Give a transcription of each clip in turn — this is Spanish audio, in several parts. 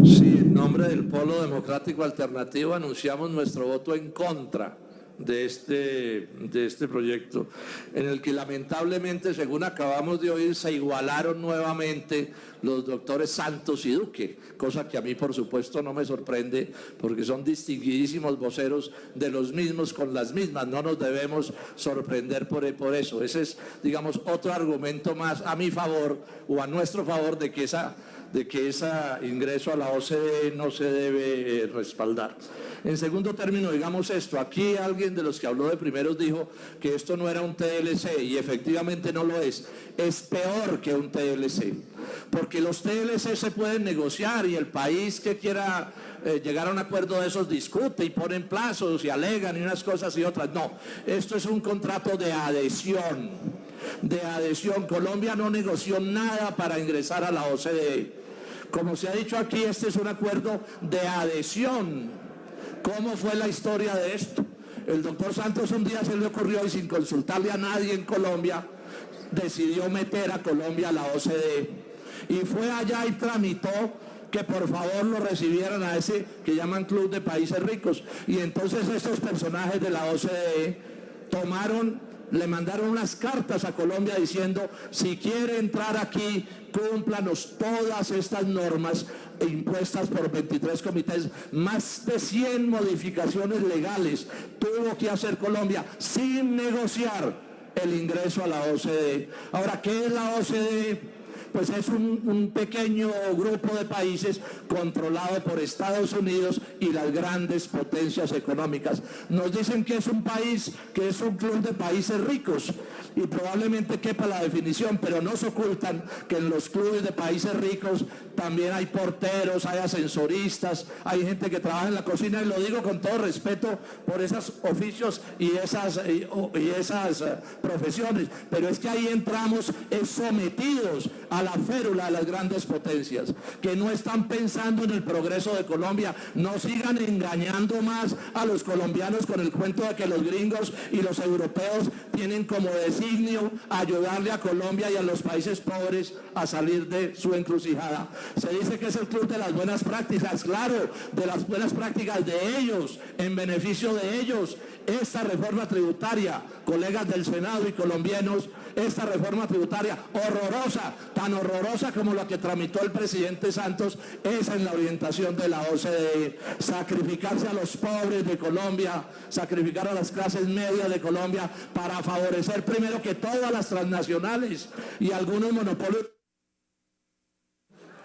Sí, en nombre del Polo Democrático Alternativo anunciamos nuestro voto en contra de este proyecto, en el que lamentablemente, según acabamos de oír, se igualaron nuevamente los doctores Santos y Duque, cosa que a mí por supuesto no me sorprende, porque son distinguidísimos voceros de los mismos con las mismas, no nos debemos sorprender por eso. Ese es, digamos, otro argumento más a mi favor o a nuestro favor de que ese ingreso a la OCDE no se debe respaldar. En segundo término, digamos esto, aquí alguien de los que habló de primeros dijo que esto no era un TLC y efectivamente no lo es peor que un TLC, porque los TLC se pueden negociar y el país que quiera llegar a un acuerdo de esos discute y ponen plazos y alegan y unas cosas y otras. No, esto es un contrato de adhesión. Colombia no negoció nada para ingresar a la OCDE. Como se ha dicho aquí, este es un acuerdo de adhesión. ¿Cómo fue la historia de esto? El doctor Santos un día se le ocurrió y sin consultarle a nadie en Colombia, decidió meter a Colombia a la OCDE. Y fue allá y tramitó que por favor lo recibieran a ese que llaman Club de Países Ricos. Y entonces estos personajes de la OCDE le mandaron unas cartas a Colombia diciendo: si quiere entrar aquí, cúmplanos todas estas normas impuestas por 23 comités, más de 100 modificaciones legales tuvo que hacer Colombia sin negociar el ingreso a la OCDE. Ahora, ¿qué es la OCDE? Pues es un pequeño grupo de países controlado por Estados Unidos y las grandes potencias económicas. Nos dicen que es un país, que es un club de países ricos, y probablemente quepa la definición, pero nos ocultan que en los clubes de países ricos también hay porteros, hay ascensoristas, hay gente que trabaja en la cocina, y lo digo con todo respeto por esos oficios y esas profesiones, pero es que ahí entramos sometidos a la férula de las grandes potencias, que no están pensando en el progreso de Colombia. No sigan engañando más a los colombianos con el cuento de que los gringos y los europeos tienen como designio ayudarle a Colombia y a los países pobres a salir de su encrucijada. Se dice que es el club de las buenas prácticas, claro, de las buenas prácticas de ellos, en beneficio de ellos. Esta reforma tributaria, colegas del Senado y colombianos, esta reforma tributaria horrorosa, tan horrorosa como la que tramitó el presidente Santos, es en la orientación de la OCDE. Sacrificarse a los pobres de Colombia, sacrificar a las clases medias de Colombia para favorecer primero que todas las transnacionales y algunos monopolios.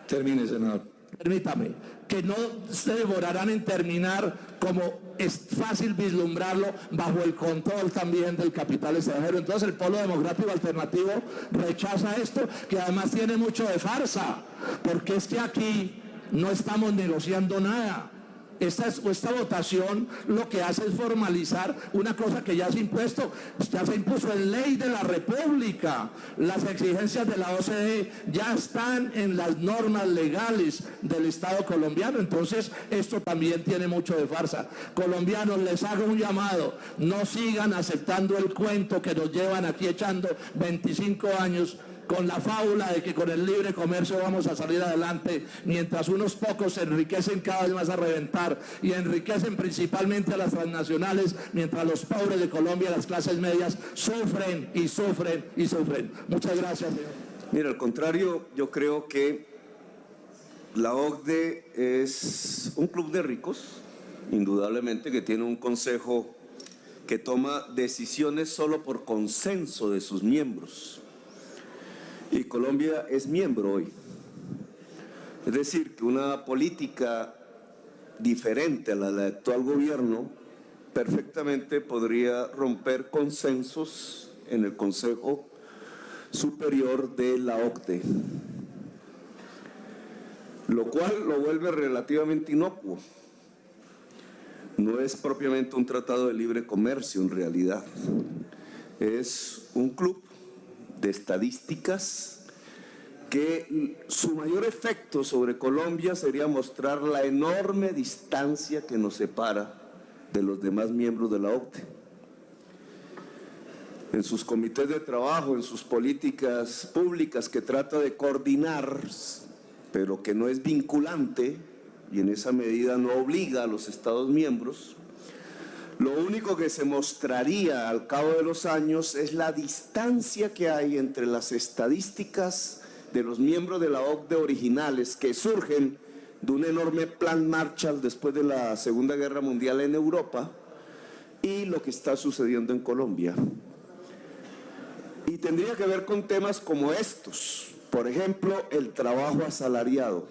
Termine, senador. Permítame, que no se demorarán en terminar, como es fácil vislumbrarlo, bajo el control también del capital extranjero. Entonces el Polo Democrático Alternativo rechaza esto, que además tiene mucho de farsa, porque es que aquí no estamos negociando nada. Esta votación lo que hace es formalizar una cosa que ya se impuso en ley de la República. Las exigencias de la OCDE ya están en las normas legales del Estado colombiano. Entonces esto también tiene mucho de farsa. Colombianos, les hago un llamado: no sigan aceptando el cuento que nos llevan aquí echando 25 años con la fábula de que con el libre comercio vamos a salir adelante, mientras unos pocos se enriquecen cada vez más a reventar y enriquecen principalmente a las transnacionales, mientras los pobres de Colombia, las clases medias, sufren y sufren y sufren. Muchas gracias, señor. Mira, al contrario, yo creo que la OCDE es un club de ricos, indudablemente, que tiene un consejo que toma decisiones solo por consenso de sus miembros. Y Colombia es miembro hoy. Es decir, que una política diferente a la del actual gobierno perfectamente podría romper consensos en el Consejo Superior de la OCDE, lo cual lo vuelve relativamente inocuo. No es propiamente un tratado de libre comercio en realidad, es un club de estadísticas que su mayor efecto sobre Colombia sería mostrar la enorme distancia que nos separa de los demás miembros de la OCDE. En sus comités de trabajo, en sus políticas públicas que trata de coordinar, pero que no es vinculante, y en esa medida no obliga a los Estados miembros, lo único que se mostraría al cabo de los años es la distancia que hay entre las estadísticas de los miembros de la OCDE originales que surgen de un enorme plan Marshall después de la Segunda Guerra Mundial en Europa y lo que está sucediendo en Colombia. Y tendría que ver con temas como estos, por ejemplo, el trabajo asalariado.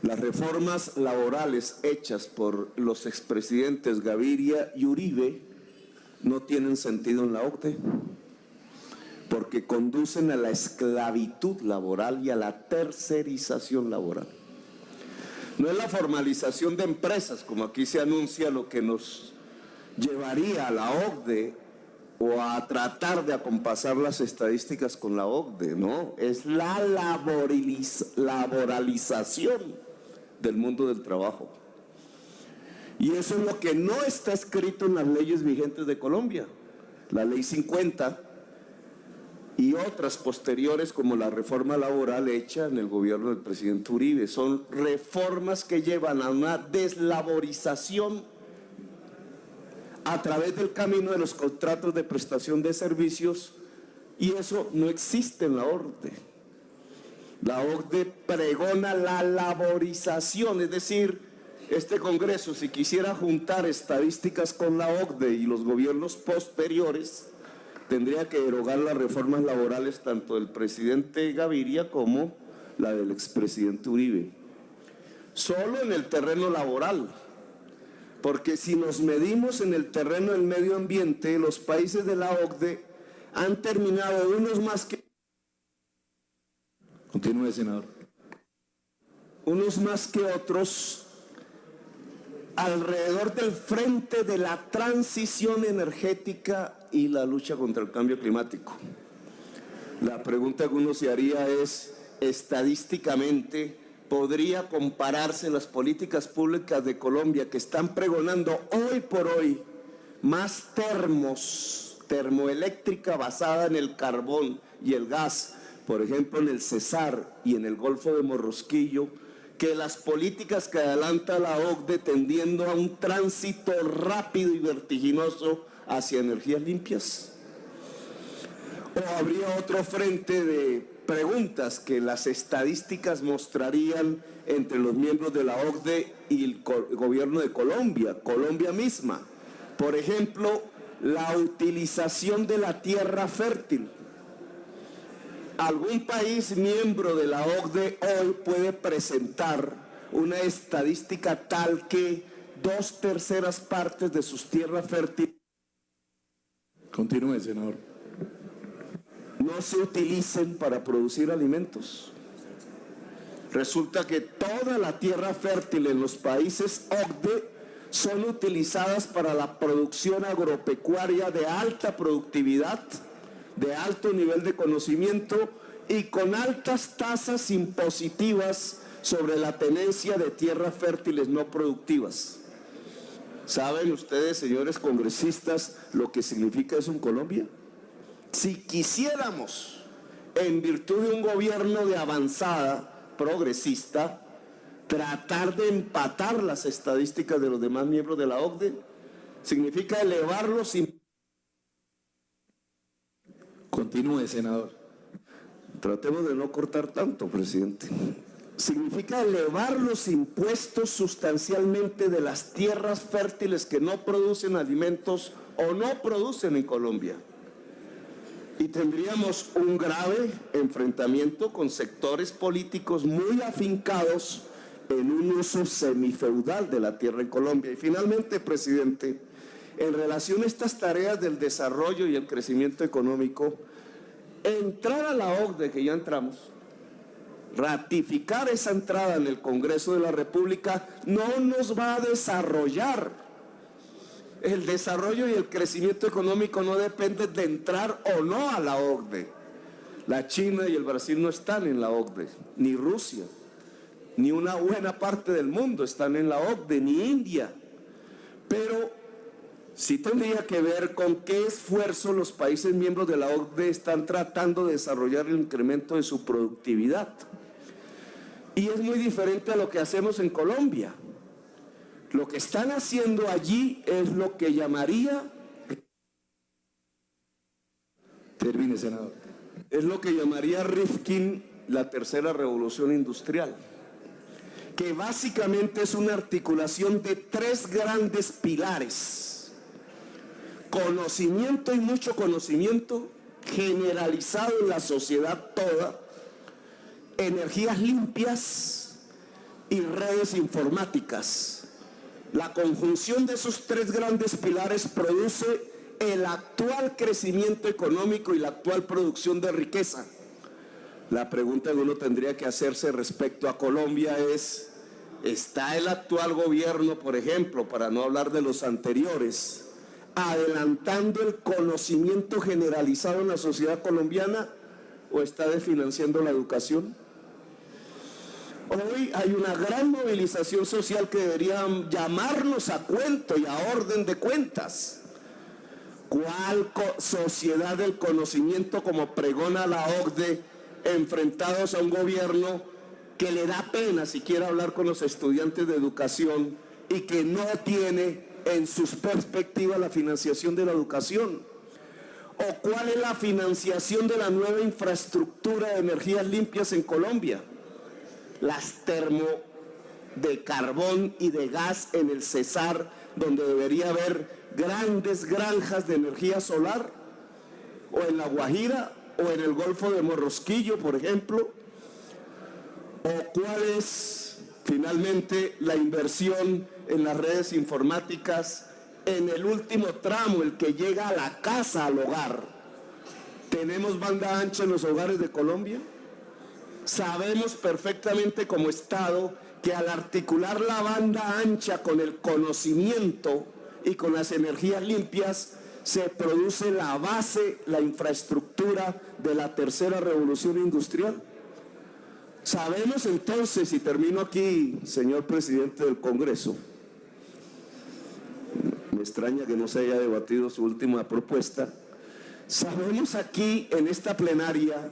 Las reformas laborales hechas por los expresidentes Gaviria y Uribe no tienen sentido en la OCDE, porque conducen a la esclavitud laboral y a la tercerización laboral. No es la formalización de empresas, como aquí se anuncia, lo que nos llevaría a la OCDE o a tratar de acompasar las estadísticas con la OCDE, no, es la laboralización del mundo del trabajo. Y eso es lo que no está escrito en las leyes vigentes de Colombia. La Ley 50 y otras posteriores como la reforma laboral hecha en el gobierno del presidente Uribe. Son reformas que llevan a una deslaborización a través del camino de los contratos de prestación de servicios, y eso no existe en la OCDE. La OCDE pregona la laborización, es decir, este Congreso, si quisiera juntar estadísticas con la OCDE y los gobiernos posteriores, tendría que derogar las reformas laborales tanto del presidente Gaviria como la del expresidente Uribe. Solo en el terreno laboral, porque si nos medimos en el terreno del medio ambiente, los países de la OCDE han terminado unos más que... Continúe, senador. Unos más que otros alrededor del frente de la transición energética y la lucha contra el cambio climático. La pregunta que uno se haría es, estadísticamente, ¿podría compararse las políticas públicas de Colombia que están pregonando hoy por hoy más termoeléctrica basada en el carbón y el gas, por ejemplo en el Cesar y en el Golfo de Morrosquillo, que las políticas que adelanta la OCDE tendiendo a un tránsito rápido y vertiginoso hacia energías limpias? ¿O habría otro frente de preguntas que las estadísticas mostrarían entre los miembros de la OCDE y el gobierno de Colombia, Colombia misma? Por ejemplo, la utilización de la tierra fértil. ¿Algún país miembro de la OCDE hoy puede presentar una estadística tal que 2/3 partes de sus tierras fértiles Continúe, senador. no se utilicen para producir alimentos? Resulta que toda la tierra fértil en los países OCDE son utilizadas para la producción agropecuaria de alta productividad, de alto nivel de conocimiento y con altas tasas impositivas sobre la tenencia de tierras fértiles no productivas. ¿Saben ustedes, señores congresistas, lo que significa eso en Colombia? Si quisiéramos, en virtud de un gobierno de avanzada, progresista, tratar de empatar las estadísticas de los demás miembros de la OCDE, significa elevarlos. Continúe, senador. Tratemos de no cortar tanto, presidente. Significa elevar los impuestos sustancialmente de las tierras fértiles que no producen alimentos o no producen en Colombia. Y tendríamos un grave enfrentamiento con sectores políticos muy afincados en un uso semifeudal de la tierra en Colombia. Y finalmente, presidente, en relación a estas tareas del desarrollo y el crecimiento económico, entrar a la OCDE, que ya entramos, ratificar esa entrada en el Congreso de la República no nos va a desarrollar. El desarrollo y el crecimiento económico no dependen de entrar o no a la OCDE. La China y el Brasil no están en la OCDE, ni Rusia, ni una buena parte del mundo están en la OCDE, ni India. Pero sí tendría que ver con qué esfuerzo los países miembros de la OCDE están tratando de desarrollar el incremento de su productividad. Y es muy diferente a lo que hacemos en Colombia. Lo que están haciendo allí es lo que llamaría... Termine, senador. Es lo que llamaría Rifkin la tercera revolución industrial, que básicamente es una articulación de tres grandes pilares: conocimiento y mucho conocimiento generalizado en la sociedad toda, energías limpias y redes informáticas. La conjunción de esos tres grandes pilares produce el actual crecimiento económico y la actual producción de riqueza. La pregunta que uno tendría que hacerse respecto a Colombia es: ¿está el actual gobierno, por ejemplo, para no hablar de los anteriores, adelantando el conocimiento generalizado en la sociedad colombiana o está desfinanciando la educación? Hoy hay una gran movilización social que debería llamarnos a cuento y a orden de cuentas. ¿Cuál sociedad del conocimiento, como pregona la OCDE, enfrentados a un gobierno que le da pena siquiera hablar con los estudiantes de educación y que no tiene en sus perspectivas la financiación de la educación? ¿O cuál es la financiación de la nueva infraestructura de energías limpias en Colombia? Las termo de carbón y de gas en el Cesar, donde debería haber grandes granjas de energía solar, o en La Guajira, o en el Golfo de Morrosquillo, por ejemplo. ¿O cuál es finalmente la inversión en las redes informáticas en el último tramo, el que llega a la casa, al hogar? ¿Tenemos banda ancha en los hogares de Colombia? Sabemos perfectamente como Estado que al articular la banda ancha con el conocimiento y con las energías limpias, se produce la base, la infraestructura de la tercera revolución industrial. Sabemos entonces, y termino aquí, señor presidente del Congreso, me extraña que no se haya debatido su última propuesta, sabemos aquí en esta plenaria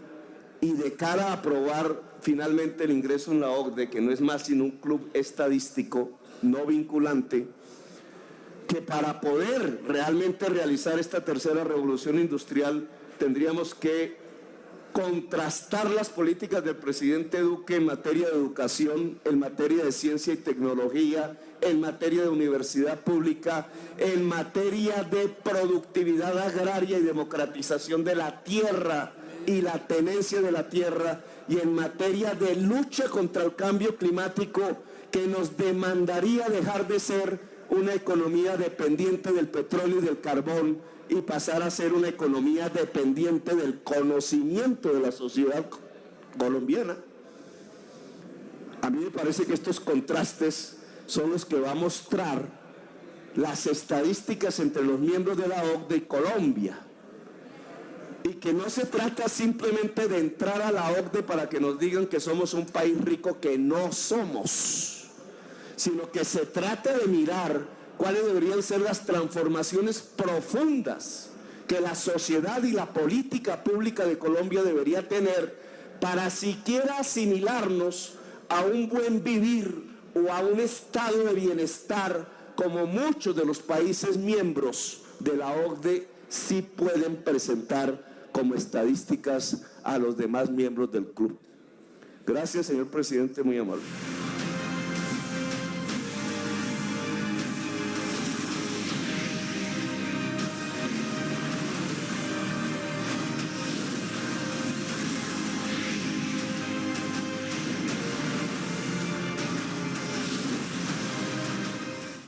y de cara a aprobar finalmente el ingreso en la OCDE, que no es más sino un club estadístico no vinculante, que para poder realmente realizar esta tercera revolución industrial tendríamos que contrastar las políticas del presidente Duque en materia de educación, en materia de ciencia y tecnología, en materia de universidad pública, en materia de productividad agraria y democratización de la tierra y la tenencia de la tierra, y en materia de lucha contra el cambio climático, que nos demandaría dejar de ser una economía dependiente del petróleo y del carbón y pasar a ser una economía dependiente del conocimiento de la sociedad colombiana. A mí me parece que estos contrastes son los que va a mostrar las estadísticas entre los miembros de la OCDE y Colombia, y que no se trata simplemente de entrar a la OCDE para que nos digan que somos un país rico, que no somos, sino que se trata de mirar cuáles deberían ser las transformaciones profundas que la sociedad y la política pública de Colombia debería tener para siquiera asimilarnos a un buen vivir o a un estado de bienestar como muchos de los países miembros de la OCDE sí pueden presentar como estadísticas a los demás miembros del club. Gracias, señor presidente, muy amable.